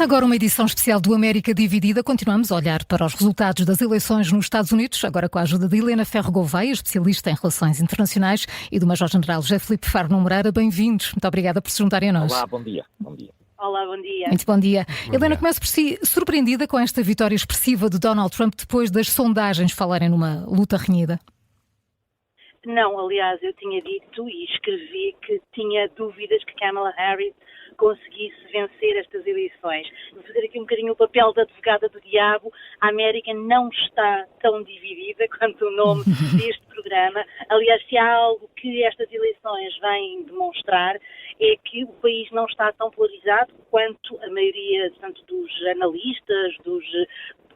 Começa agora uma edição especial do América Dividida. Continuamos a olhar para os resultados das eleições nos Estados Unidos, agora com a ajuda de Helena Ferro Gouveia, especialista em relações internacionais, e do Major-General José Filipe Faro Moreira. Bem-vindos. Muito obrigada por se juntarem a nós. Olá, bom dia. Bom dia. Olá, bom dia. Muito bom dia. Bom Helena, dia. começo por si surpreendida com esta vitória expressiva de Donald Trump depois das sondagens falarem numa luta renhida? Não, aliás, eu tinha dito e escrevi que tinha dúvidas que Kamala Harris conseguisse vencer estas eleições. Vou fazer aqui um bocadinho o papel da advogada do diabo. A América não está tão dividida quanto o nome deste programa. Aliás, se há algo que estas eleições vêm demonstrar é que o país não está tão polarizado quanto a maioria, tanto dos analistas,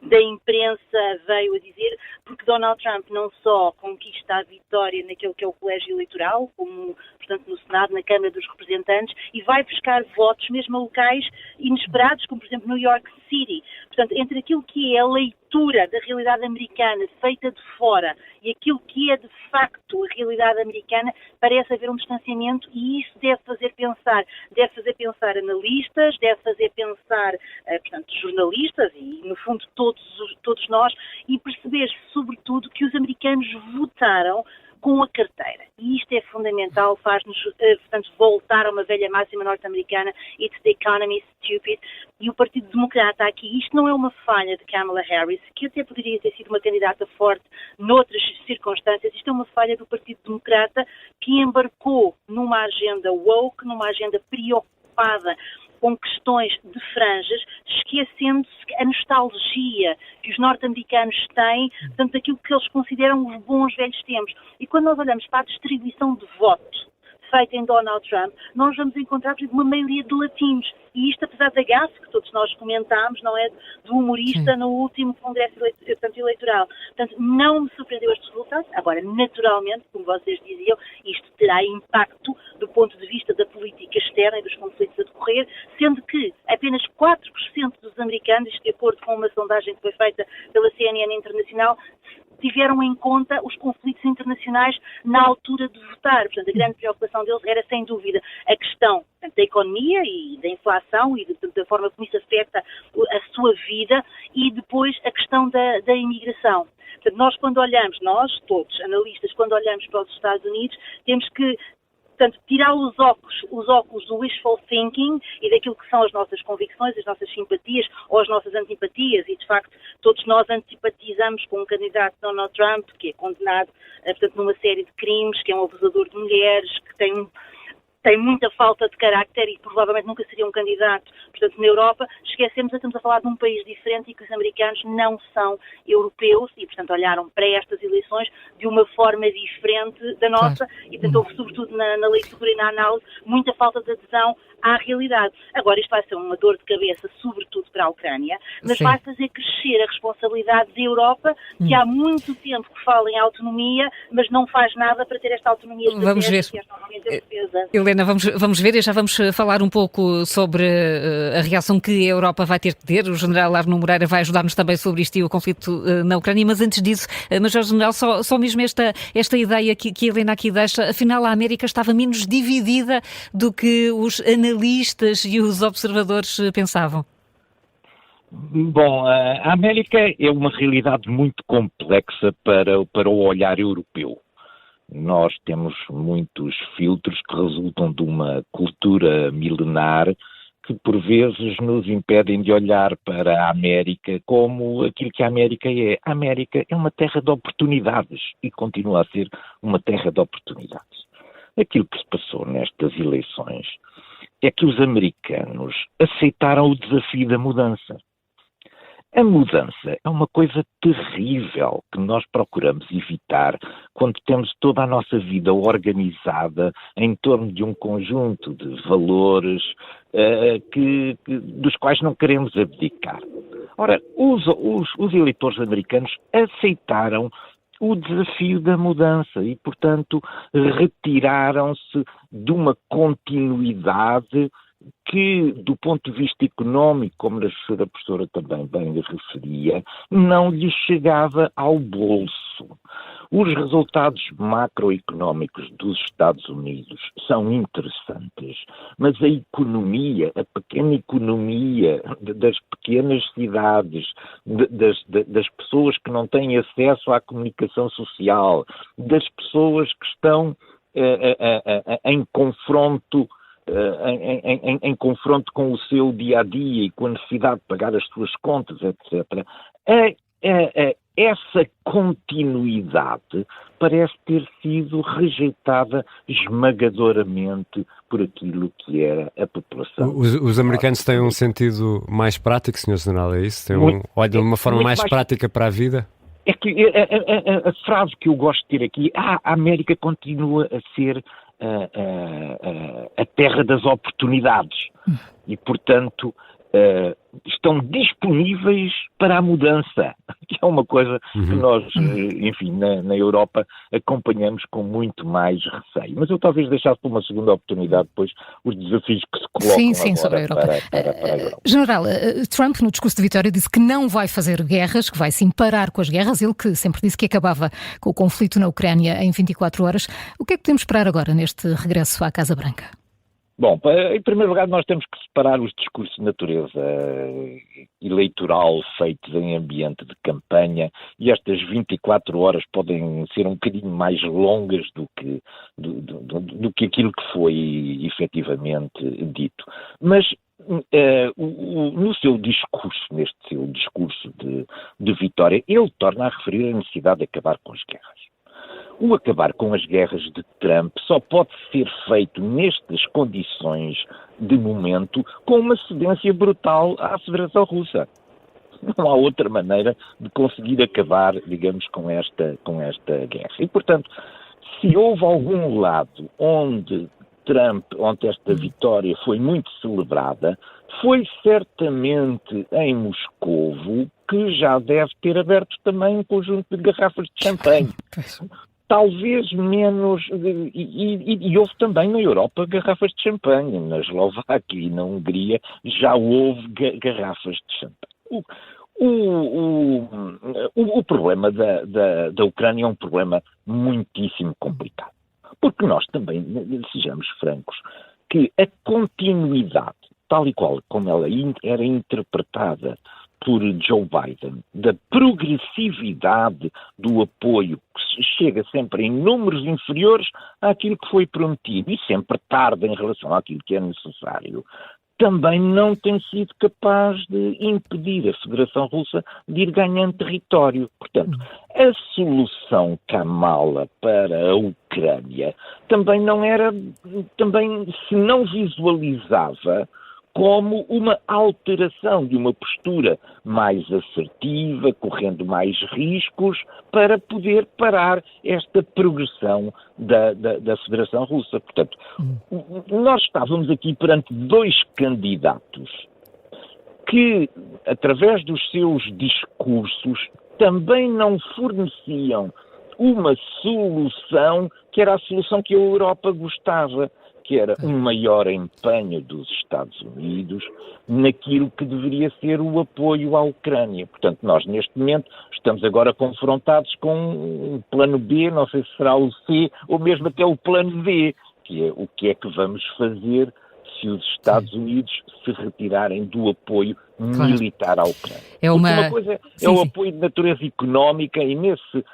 da imprensa veio a dizer, porque Donald Trump não só conquista a vitória naquele que é o colégio eleitoral, como, portanto, no Senado, na Câmara dos Representantes, e vai buscar votos mesmo a locais inesperados, como, por exemplo, New York City. Portanto, entre aquilo que é a leitura da realidade americana feita de fora e aquilo que é, de facto, a realidade americana, parece haver um distanciamento e isso deve fazer pensar analistas, deve fazer pensar, portanto, jornalistas e, no fundo, todos nós, e perceber, sobretudo, que os americanos votaram com a carteira. E isto é fundamental, faz-nos, portanto, voltar a uma velha máxima norte-americana, it's the economy, stupid, e o Partido Democrata aqui, isto não é uma falha de Kamala Harris, que até poderia ter sido uma candidata forte noutras circunstâncias, isto é uma falha do Partido Democrata que embarcou numa agenda woke, numa agenda preocupada com questões de franjas, esquecendo-se a nostalgia que os norte-americanos têm, portanto, daquilo que eles consideram os bons velhos tempos. E quando nós olhamos para a distribuição de voto feita em Donald Trump, nós vamos encontrar, por exemplo, uma maioria de latinos. E isto, apesar da gafe que todos nós comentámos, não é, do humorista no último congresso eleitoral. Portanto, não me surpreendeu estes resultados. Agora, naturalmente, como vocês diziam, isto terá impacto do ponto de vista da política externa e dos conflitos a decorrer, sendo que apenas 4% dos americanos, de acordo com uma sondagem que foi feita pela CNN Internacional, tiveram em conta os conflitos internacionais na altura de votar. Portanto, a grande preocupação deles era, sem dúvida, a questão da economia e da inflação e da forma como isso afeta a sua vida, e depois a questão da imigração. Portanto, nós quando olhamos, nós todos, analistas, quando olhamos para os Estados Unidos, temos que, portanto, tirar os óculos do wishful thinking e daquilo que são as nossas convicções, as nossas simpatias ou as nossas antipatias, e de facto todos nós antipatizamos com um candidato, Donald Trump, que é condenado, portanto, numa série de crimes, que é um abusador de mulheres, que tem muita falta de carácter e provavelmente nunca seria um candidato, portanto, na Europa. Esquecemos que estamos a falar de um país diferente e que os americanos não são europeus e, portanto, olharam para estas eleições de uma forma diferente da nossa. Claro. E, portanto, houve, sobretudo na leitura e na análise, muita falta de adesão à realidade. Agora, isto vai ser uma dor de cabeça, sobretudo para a Ucrânia, mas vai fazer crescer a responsabilidade da Europa, que há muito tempo que fala em autonomia, mas não faz nada para ter esta autonomia estratégica e esta defesa. Helena, vamos ver e já vamos falar um pouco sobre a reação que a Europa vai ter que ter. O general Arno Moreira vai ajudar-nos também sobre isto e o conflito na Ucrânia, mas antes disso, Major General, só mesmo esta ideia que a Helena aqui deixa, afinal a América estava menos dividida do que os analistas e os observadores pensavam. Bom, a América é uma realidade muito complexa para o olhar europeu. Nós temos muitos filtros que resultam de uma cultura milenar que, por vezes, nos impedem de olhar para a América como aquilo que a América é. A América é uma terra de oportunidades e continua a ser uma terra de oportunidades. Aquilo que se passou nestas eleições é que os americanos aceitaram o desafio da mudança. A mudança é uma coisa terrível que nós procuramos evitar quando temos toda a nossa vida organizada em torno de um conjunto de valores dos quais não queremos abdicar. Ora, os eleitores americanos aceitaram o desafio da mudança e, portanto, retiraram-se de uma continuidade que, do ponto de vista económico, como a senhora professora também bem referia, não lhe chegava ao bolso. Os resultados macroeconómicos dos Estados Unidos são interessantes, mas a economia, a pequena economia das pequenas cidades, das pessoas que não têm acesso à comunicação social, das pessoas que estão em confronto em confronto com o seu dia-a-dia e com a necessidade de pagar as suas contas, etc. Essa continuidade parece ter sido rejeitada esmagadoramente por aquilo que era a população. Os americanos têm um sentido mais prático, Sr. General, é isso? Olham de uma forma mais prática para a vida? É que a frase que eu gosto de ter aqui, a América continua a ser a terra das oportunidades e, portanto, estão disponíveis para a mudança, que é uma coisa que nós, enfim, na Europa acompanhamos com muito mais receio. Mas eu talvez deixasse para uma segunda oportunidade depois os desafios que se colocam agora sobre a Europa. Para a Europa. General, Trump no discurso de vitória disse que não vai fazer guerras, que vai sim parar com as guerras, ele que sempre disse que acabava com o conflito na Ucrânia em 24 horas. O que é que podemos esperar agora neste regresso à Casa Branca? Bom, em primeiro lugar nós temos que separar os discursos de natureza eleitoral feitos em ambiente de campanha, e estas 24 horas podem ser um bocadinho mais longas do que aquilo que foi efetivamente dito. Mas no seu discurso, neste seu discurso de vitória, ele torna a referir a necessidade de acabar com as guerras. O acabar com as guerras de Trump só pode ser feito nestas condições de momento com uma cedência brutal à Federação Russa. Não há outra maneira de conseguir acabar, digamos, com esta guerra. E, portanto, se houve algum lado onde esta vitória foi muito celebrada, foi certamente em Moscovo, que já deve ter aberto também um conjunto de garrafas de champanhe. Talvez menos, e houve também na Europa garrafas de champanhe, na Eslováquia e na Hungria já houve garrafas de champanhe. O problema da Ucrânia é um problema muitíssimo complicado, porque nós também, sejamos francos, que a continuidade, tal e qual como ela era interpretada por Joe Biden, da progressividade do apoio, que chega sempre em números inferiores àquilo que foi prometido e sempre tarde em relação àquilo que é necessário, também não tem sido capaz de impedir a Federação Russa de ir ganhando território. Portanto, a solução Kamala para a Ucrânia também se não visualizava como uma alteração de uma postura mais assertiva, correndo mais riscos, para poder parar esta progressão da Federação Russa. Portanto, nós estávamos aqui perante dois candidatos que, através dos seus discursos, também não forneciam uma solução que era a solução que a Europa gostava, que era um maior empenho dos Estados Unidos naquilo que deveria ser o apoio à Ucrânia. Portanto, nós neste momento estamos agora confrontados com um plano B, não sei se será o C, ou mesmo até o plano D, que é o que é que vamos fazer se os Estados Unidos se retirarem do apoio militar à Ucrânia. Uma coisa é o apoio de natureza económica e nesse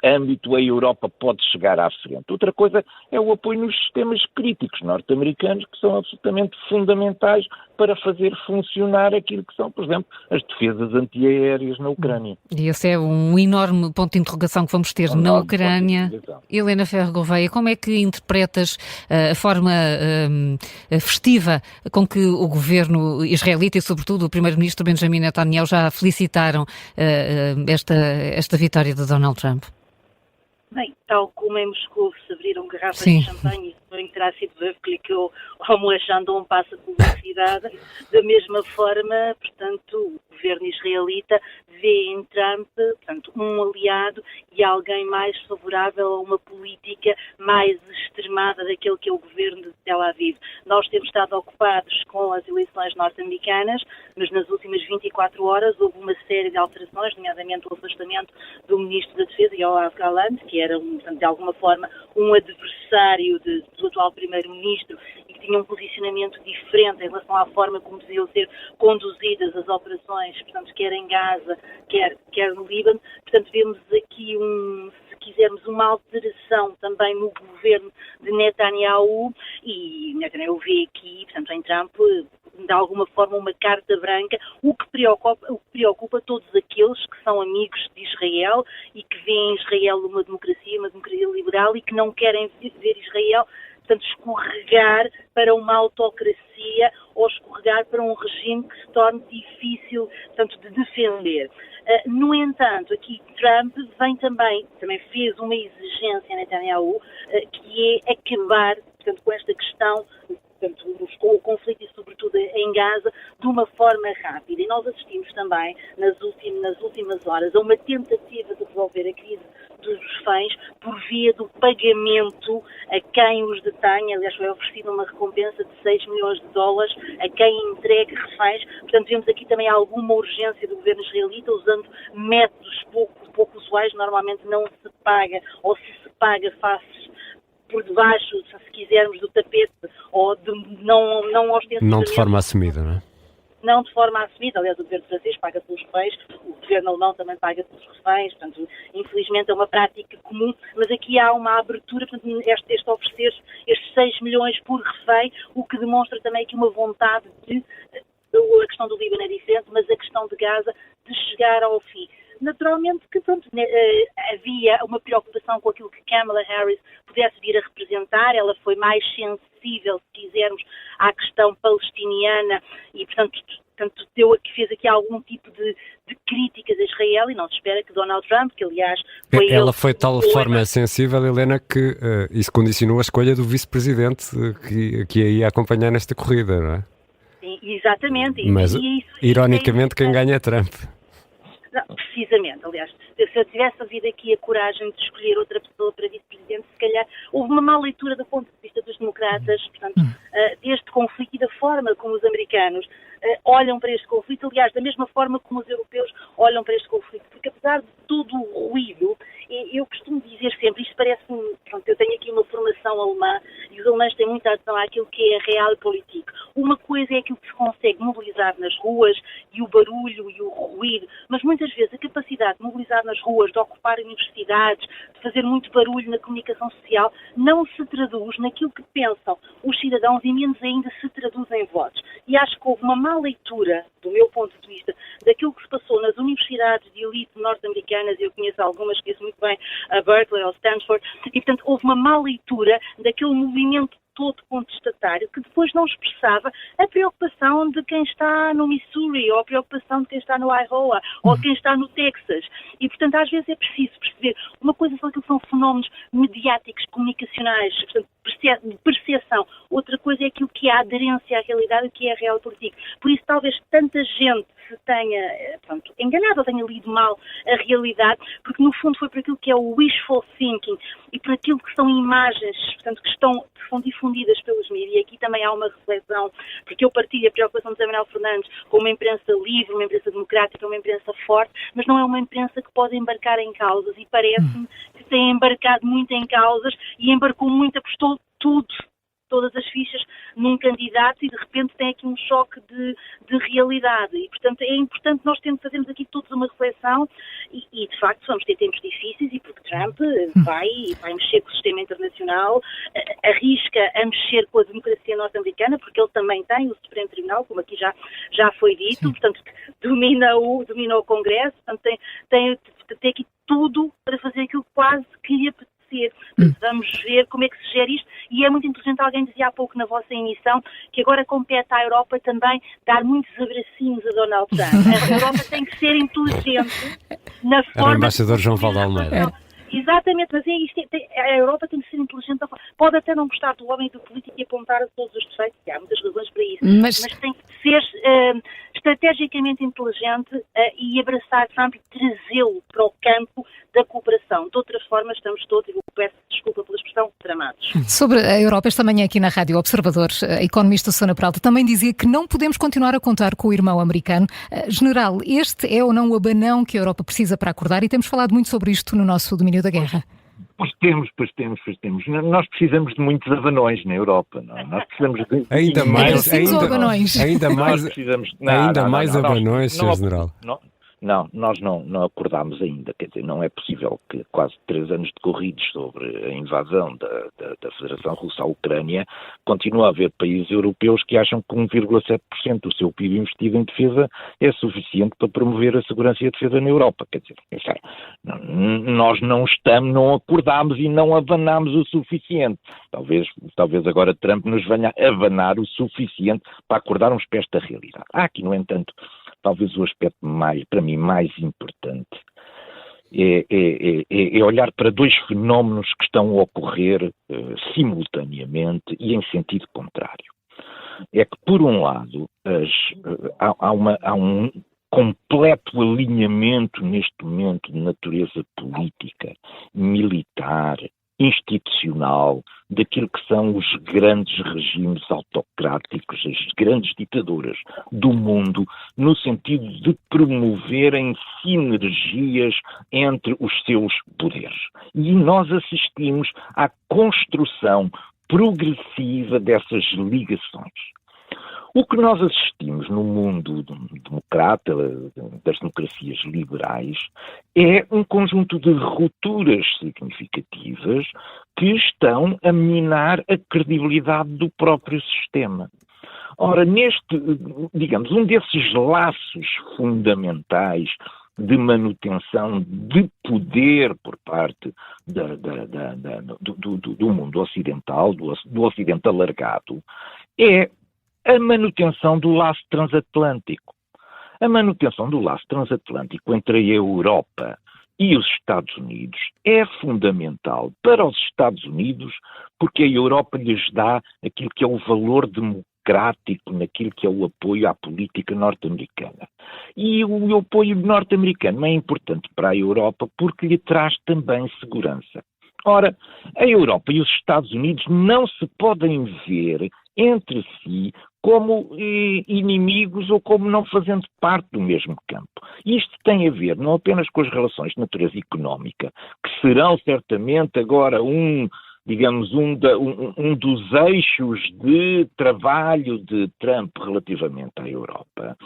âmbito a Europa pode chegar à frente. Outra coisa é o apoio nos sistemas críticos norte-americanos, que são absolutamente fundamentais para fazer funcionar aquilo que são, por exemplo, as defesas antiaéreas na Ucrânia. E esse é um enorme ponto de interrogação que vamos ter na Ucrânia. Helena Ferro Gouveia, como é que interpretas a forma festiva com que o governo israelita e, sobretudo, o primeiro-ministro Benjamin Netanyahu já felicitaram esta vitória de Donald Trump? Bem, tal como em Moscou se abriram garrafas de champanhe, e terá sido replicou como achando um passo de publicidade, da mesma forma, portanto, governo israelita vê em Trump, portanto, um aliado e alguém mais favorável a uma política mais extremada daquele que é o governo de Tel Aviv. Nós temos estado ocupados com as eleições norte-americanas, mas nas últimas 24 horas houve uma série de alterações, nomeadamente o afastamento do Ministro da Defesa, Yoav Gallant, que era, portanto, de alguma forma, um adversário do atual Primeiro-Ministro e que tinha um posicionamento diferente em relação à forma como deviam ser conduzidas as operações, portanto, quer em Gaza, quer no Líbano. Portanto, vemos aqui, se quisermos, uma alteração também no governo de Netanyahu, e Netanyahu vê aqui, portanto, em Trump, de alguma forma, uma carta branca, o que preocupa todos aqueles que são amigos de Israel e que veem Israel uma democracia liberal e que não querem ver Israel, portanto, escorregar para uma autocracia ou escorregar para um regime que se torne difícil, portanto, de defender. No entanto, aqui Trump também fez uma exigência a Netanyahu, que é acabar, portanto, com esta questão, portanto, com o conflito e sobretudo em Gaza, de uma forma rápida. E nós assistimos também, nas últimas horas, a uma tentativa de resolver a crise dos reféns por via do pagamento a quem os detém. Aliás, foi oferecida uma recompensa de 6 milhões de dólares a quem entregue reféns. Portanto, vemos aqui também alguma urgência do governo israelita, usando métodos pouco usuais. Normalmente não se paga, ou se paga face por debaixo, se quisermos, do tapete, ou não ostensivamente. Não de forma assumida, não é? Não de forma assumida. Aliás, o governo francês paga pelos reféns, o governo alemão também paga pelos reféns, portanto, infelizmente é uma prática comum, mas aqui há uma abertura, portanto, este oferecer estes 6 milhões por refém, o que demonstra também aqui uma vontade de, a questão do Líbano é diferente, mas a questão de Gaza, de chegar ao fim. Naturalmente que, pronto, havia uma preocupação com aquilo que Kamala Harris pudesse vir a representar. Ela foi mais sensível, se quisermos, à questão palestiniana e, portanto, fez aqui algum tipo de críticas a Israel, e não se espera que Donald Trump, que aliás foi ela foi de tal forma sensível, Helena, que isso condicionou a escolha do vice-presidente que a ia acompanhar nesta corrida, não é? Sim, exatamente. Mas, ironicamente, quem ganha é Trump. Não, precisamente, aliás, se eu tivesse havido aqui a coragem de escolher outra pessoa para vice-presidente, se calhar houve uma má leitura do ponto de vista dos democratas, portanto, deste conflito e da forma como os americanos olham para este conflito, aliás, da mesma forma como os europeus olham para este conflito, porque apesar de todo o ruído, eu costumo dizer sempre, isto parece-me, pronto, eu tenho aqui uma formação alemã e os alemães têm muita atenção àquilo que é realpolitik. Uma coisa é aquilo que se consegue mobilizar nas ruas e o barulho e o ruído, mas muitas vezes a capacidade de mobilizar nas ruas, de ocupar universidades, de fazer muito barulho na comunicação social, não se traduz naquilo que pensam os cidadãos e menos ainda se traduz em votos. E acho que houve uma má leitura, do meu ponto de vista, daquilo que se passou nas universidades de elite norte-americanas, eu conheço algumas, conheço muito bem a Berkeley ou Stanford, e portanto houve uma má leitura daquele movimento todo contestatário que depois não expressava a preocupação de quem está no Missouri, ou a preocupação de quem está no Iowa, ou de quem está no Texas. E, portanto, às vezes é preciso perceber. Uma coisa são aquilo que são fenómenos mediáticos, comunicacionais, portanto, de percepção. Outra coisa é aquilo que é a aderência à realidade e que é a realpolitik. Por isso, talvez tanta gente se tenha, pronto, enganado ou tenha lido mal a realidade, porque no fundo foi por aquilo que é o wishful thinking e por aquilo que são imagens, portanto, que são difundidas pelos mídias. E aqui também há uma reflexão, porque eu partilho a preocupação de José Manuel Fernandes com uma imprensa livre, uma imprensa democrática, uma imprensa forte, mas não é uma imprensa que pode embarcar em causas, e parece-me que tem embarcado muito em causas e embarcou muito, apostou todas as fichas num candidato e de repente tem aqui um choque de realidade. E, portanto, é importante nós fazermos aqui todos uma reflexão e de facto, vamos ter tempos difíceis e porque Trump vai mexer com o sistema internacional, arrisca a mexer com a democracia norte-americana, porque ele também tem o Supremo Tribunal, como aqui já foi dito, Sim. Portanto, domina o Congresso, portanto, tem aqui tudo para fazer aquilo quase que lhe apetecer. Vamos ver como é que se gera isto, e é muito inteligente. Alguém dizia há pouco na vossa emissão que agora compete à Europa também dar muitos abracinhos a Donald Trump. A Europa tem que ser inteligente na forma... Era o embaixador João Paulo Almeida. Exatamente, mas a Europa tem que ser inteligente. Pode até não gostar do homem e do político e apontar a todos os defeitos, e há muitas razões para isso, mas tem que ser estrategicamente inteligente e abraçar Trump e trazê-lo para o campo da cooperação. De outra forma, estamos todos, e eu peço desculpa pela expressão, tramados. Sobre a Europa, esta manhã aqui na Rádio Observador, a economista Susana Peralta também dizia que não podemos continuar a contar com o irmão americano. General, este é ou não o abanão que a Europa precisa para acordar? E temos falado muito sobre isto no nosso domínio da guerra. Pois temos. Nós precisamos de muitos abanões na Europa. Não? Nós precisamos de... Ainda mais abanões, Sr. General. Não, nós não acordámos ainda, quer dizer, não é possível que quase 3 anos decorridos sobre a invasão da Federação Russa à Ucrânia continue a haver países europeus que acham que 1,7% do seu PIB investido em defesa é suficiente para promover a segurança e a defesa na Europa, quer dizer, nós não acordámos e não abanámos o suficiente. Talvez agora Trump nos venha a abanar o suficiente para acordarmos para esta realidade. Há aqui, no entanto, talvez o aspecto para mim mais importante é olhar para 2 fenómenos que estão a ocorrer simultaneamente e em sentido contrário. É que, por um lado, há um completo alinhamento neste momento de natureza política, militar, institucional, daquilo que são os grandes regimes autocráticos, as grandes ditaduras do mundo, no sentido de promoverem sinergias entre os seus poderes. E nós assistimos à construção progressiva dessas ligações. O que nós assistimos no mundo democrata, das democracias liberais, é um conjunto de rupturas significativas que estão a minar a credibilidade do próprio sistema. Ora, um desses laços fundamentais de manutenção de poder por parte do mundo ocidental, do Ocidente alargado, é a manutenção do laço transatlântico. A manutenção do laço transatlântico entre a Europa e os Estados Unidos é fundamental para os Estados Unidos porque a Europa lhes dá aquilo que é o valor democrático naquilo que é o apoio à política norte-americana. E o apoio norte-americano é importante para a Europa porque lhe traz também segurança. Ora, a Europa e os Estados Unidos não se podem ver entre si como inimigos ou como não fazendo parte do mesmo campo. Isto tem a ver não apenas com as relações de natureza económica, que serão certamente agora um dos eixos de trabalho de Trump relativamente à Europa,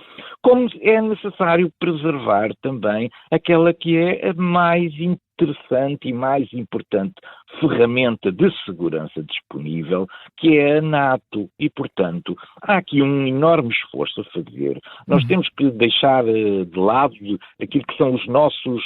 como é necessário preservar também aquela que é a mais interessante e mais importante ferramenta de segurança disponível, que é a NATO. E, portanto, há aqui um enorme esforço a fazer. Nós temos que deixar de lado aquilo que são os nossos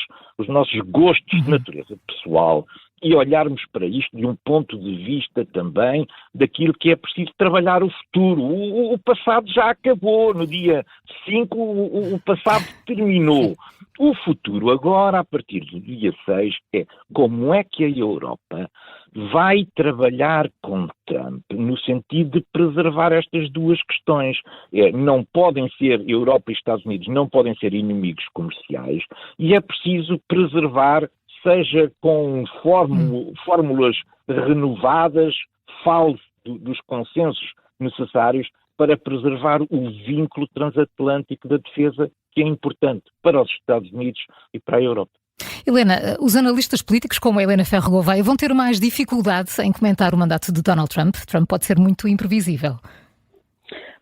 gostos de natureza pessoal e olharmos para isto de um ponto de vista também daquilo que é preciso trabalhar o futuro. O passado já acabou, no dia 5 o passado terminou. O futuro agora, a partir do dia 6, é como é que a Europa vai trabalhar com Trump no sentido de preservar estas 2 questões. Não podem ser, Europa e Estados Unidos não podem ser inimigos comerciais e é preciso preservar, seja com fórmulas renovadas, fale dos consensos necessários para preservar o vínculo transatlântico da defesa, que é importante para os Estados Unidos e para a Europa. Helena, os analistas políticos como a Helena Ferro Gouveia vão ter mais dificuldade em comentar o mandato de Donald Trump. Trump pode ser muito imprevisível.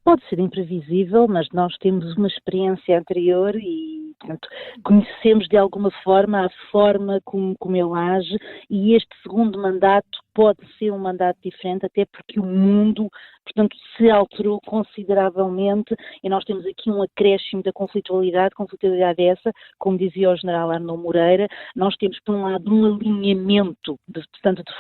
Pode ser imprevisível, mas nós temos uma experiência anterior e, portanto, conhecemos de alguma forma a forma como ele age, e este segundo mandato pode ser um mandato diferente, até porque o mundo, portanto, se alterou consideravelmente e nós temos aqui um acréscimo da conflitualidade essa, como dizia o general Arnaud Moreira, nós temos, por um lado, um alinhamento de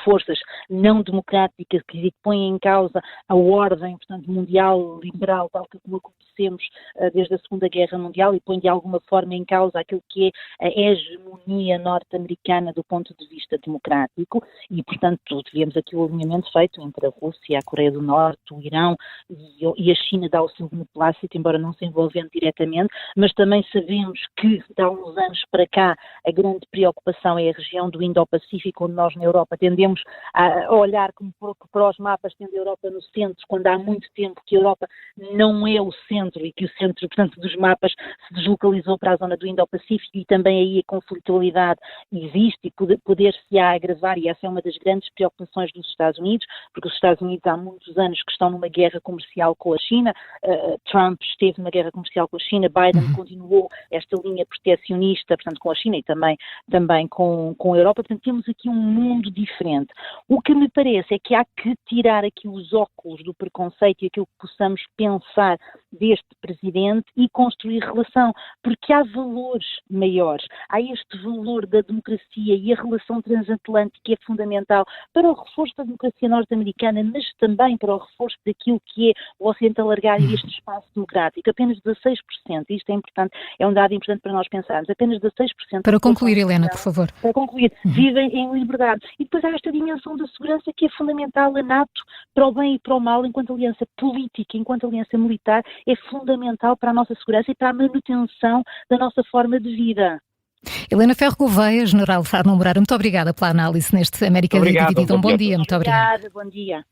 forças não democráticas que põem em causa a ordem, portanto, mundial, liberal, tal como a conhecemos desde a Segunda Guerra Mundial, e põe de alguma forma em causa aquilo que é a hegemonia norte-americana do ponto de vista democrático, e, portanto, tivemos aqui o alinhamento feito entre a Rússia, a Coreia do Norte, o Irão e a China dá o seu beneplácito, embora não se envolvendo diretamente, mas também sabemos que, de há uns anos para cá, a grande preocupação é a região do Indo-Pacífico, onde nós na Europa tendemos a olhar como para os mapas, tendo a Europa no centro, quando há muito tempo que a Europa não é o centro e que o centro, portanto, dos mapas se deslocalizou para a zona do Indo-Pacífico e também aí a conflitualidade existe e poder-se-á agravar, e essa é uma das grandes preocupações dos Estados Unidos, porque os Estados Unidos há muitos anos que estão numa guerra comercial com a China, Trump esteve numa guerra comercial com a China, Biden continuou esta linha protecionista, portanto, com a China e também com a Europa, portanto, temos aqui um mundo diferente. O que me parece é que há que tirar aqui os óculos do preconceito e aquilo que possamos pensar deste presidente e construir relação, porque há valores maiores, há este valor da democracia e a relação transatlântica é fundamental para o reforço da democracia norte-americana, mas também para o reforço daquilo que é o Ocidente alargado e este espaço democrático. Apenas 16%, isto é importante, é um dado importante para nós pensarmos, apenas 16%... Para concluir, Helena, por favor. Para concluir, vivem em liberdade. E depois há esta dimensão da segurança que é fundamental, a NATO, para o bem e para o mal, enquanto aliança política, enquanto aliança militar, é fundamental para a nossa segurança e para a manutenção da nossa forma de vida. Helena Ferro Gouveia, General de Arno Moreira, muito obrigada pela análise neste América Dividida. Um bom dia, muito obrigada. Bom dia.